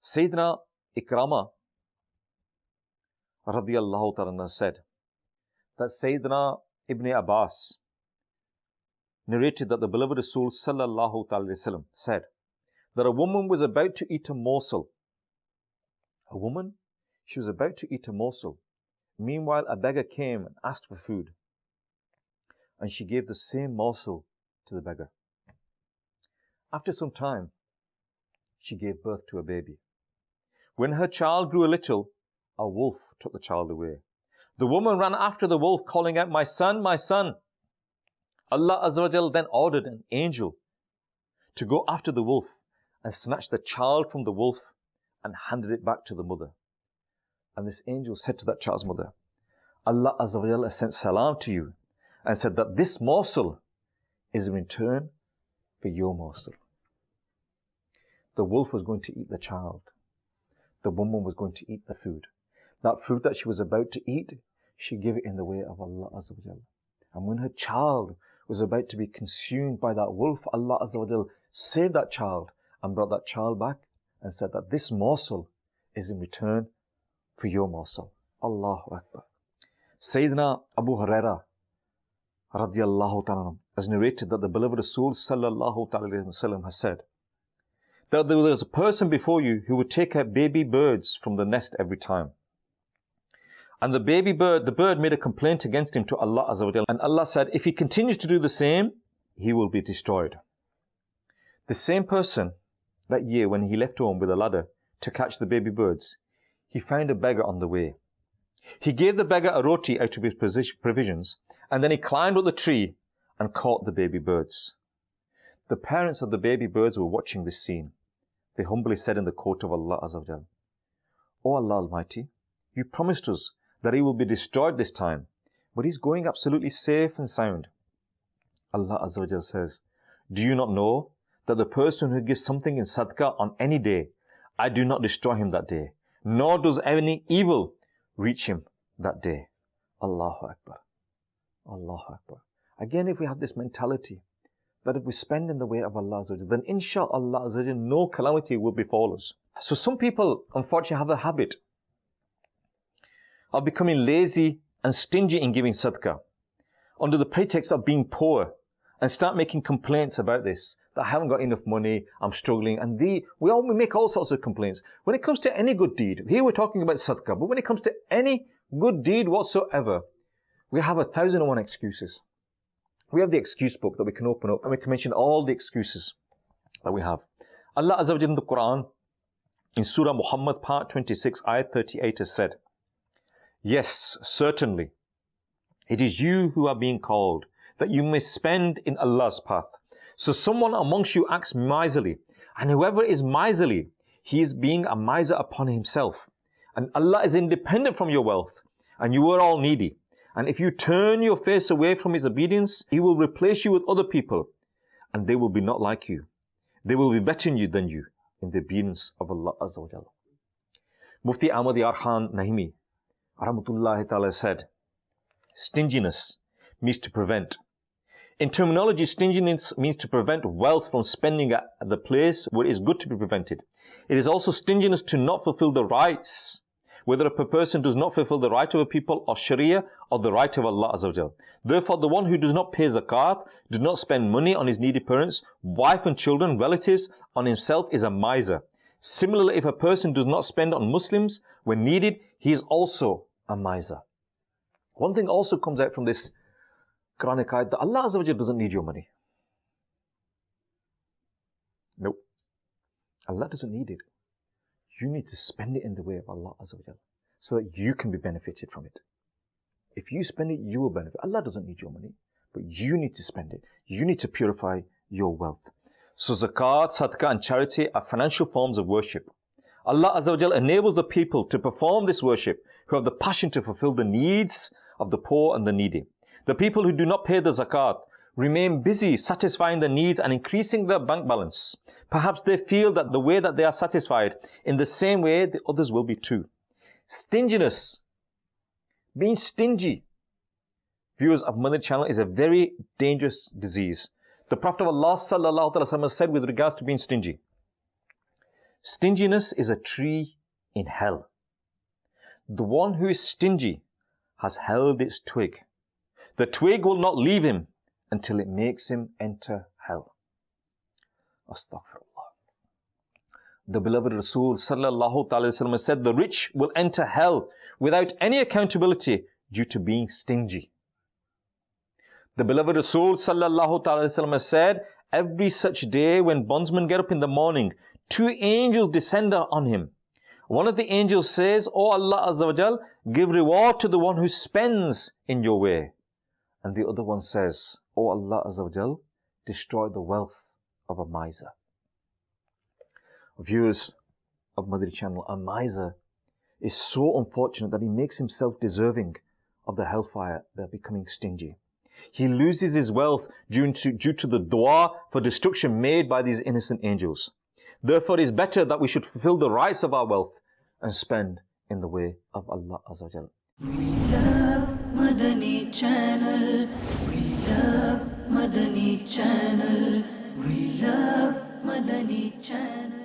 Sayyidina Ikrama radiyallahu ta'ala said that Sayyidina Ibn Abbas narrated that the beloved Rasul sallallahu ta'ala wasallam said that a woman was about to eat a morsel. A woman, she was about to eat a morsel. Meanwhile, a beggar came and asked for food, and she gave the same morsel to the beggar. After some time, she gave birth to a baby. When her child grew a little, a wolf took the child away. The woman ran after the wolf, calling out, "My son, my son." Allah Azza wa Jal then ordered an angel to go after the wolf and snatch the child from the wolf and handed it back to the mother. And this angel said to that child's mother, "Allah Azza wa Jal has sent salam to you and said that this morsel is in return for your morsel." The wolf was going to eat the child. The woman was going to eat the food. That food that she was about to eat, she gave it in the way of Allah Azza wa Jal. And when her child was about to be consumed by that wolf, Allah Azza wa Jal saved that child and brought that child back and said that this morsel is in return for your morsel. Allahu Akbar. Sayyidina Abu Huraira radiyallahu ta'ala has narrated that the beloved Rasul sallallahu ta'ala wasallam has said that there was a person before you who would take out baby birds from the nest every time. And the bird made a complaint against him to Allah Azza wa Jal. And Allah said, if he continues to do the same, he will be destroyed. The same person that year when he left home with a ladder to catch the baby birds, he found a beggar on the way. He gave the beggar a roti out of his provisions, and then he climbed up the tree and caught the baby birds. The parents of the baby birds were watching this scene. They humbly said in the court of Allah Azza wa Jal, "O Allah Almighty, you promised us that he will be destroyed this time, but he's going absolutely safe and sound." Allah Azza wa Jal says, "Do you not know that the person who gives something in sadaqah on any day, I do not destroy him that day, nor does any evil reach him that day." Allahu Akbar. Allahu Akbar. Again, if we have this mentality that if we spend in the way of Allah Azza wa Jal, then inshaAllah no calamity will befall us. So some people unfortunately have the habit of becoming lazy and stingy in giving sadaqah under the pretext of being poor, and start making complaints about this, that I haven't got enough money, I'm struggling, and we make all sorts of complaints. When it comes to any good deed, here we're talking about sadaqah, but when it comes to any good deed whatsoever, we have 1,001 excuses. We have the excuse book that we can open up and we can mention all the excuses that we have. Allah Azza wa Jalla in the Quran, in Surah Muhammad, part 26, ayat 38 has said, "Yes, certainly, it is you who are being called, that you may spend in Allah's path. So someone amongst you acts miserly, and whoever is miserly, he is being a miser upon himself. And Allah is independent from your wealth, and you are all needy. And if you turn your face away from His obedience, He will replace you with other people, and they will be not like you. They will be better than you in the obedience of Allah Azza wa Jalla." Mufti Ahmad Yar Khan Naimi rahmatullahi ta'ala said, "Stinginess means to prevent." In terminology, stinginess means to prevent wealth from spending at the place where it is good to be prevented. It is also stinginess to not fulfill the rights, whether a person does not fulfill the right of a people or Sharia or the right of Allah Azza wa Jal. Therefore, the one who does not pay zakat, does not spend money on his needy parents, wife and children, relatives, on himself is a miser. Similarly, if a person does not spend on Muslims when needed, he is also a miser. One thing also comes out from this Quranic ayat, that Allah Azza wa Jal doesn't need your money. Nope. Allah doesn't need it. You need to spend it in the way of Allah Azza wa Jal, so that you can be benefited from it. If you spend it, you will benefit. Allah doesn't need your money, but you need to spend it. You need to purify your wealth. So zakat, sadaqah and charity are financial forms of worship. Allah Azza wa Jal enables the people to perform this worship who have the passion to fulfill the needs of the poor and the needy. The people who do not pay the zakat remain busy satisfying their needs and increasing their bank balance. Perhaps they feel that the way that they are satisfied, in the same way the others will be too. Stinginess, being stingy, viewers of Madani Channel, is a very dangerous disease. The Prophet of Allah sallallahu alaihi wasallam said with regards to being stingy, Stinginess is a tree in hell. The one who is stingy has held its twig. The twig will not leave him until it makes him enter hell. Astaghfirullah. The beloved Rasul sallallahu alaihi wasallam said, the rich will enter hell without any accountability due to being stingy. The beloved Rasul sallallahu alaihi wasallam said, every such day when bondsmen get up in the morning, 2 angels descend on him. One of the angels says, O Allah Azza wa Jal, give reward to the one who spends in your way. And the other one says, O Allah Azza wa Jal, destroy the wealth of a miser. Viewers of Madani Channel, a miser is so unfortunate that he makes himself deserving of the hellfire by becoming stingy. He loses his wealth due to the dua for destruction made by these innocent angels. Therefore, it is better that we should fulfill the rights of our wealth and spend in the way of Allah Azza wa Jal. We love Madani Channel. We love Madani Channel. We love Madani Channel.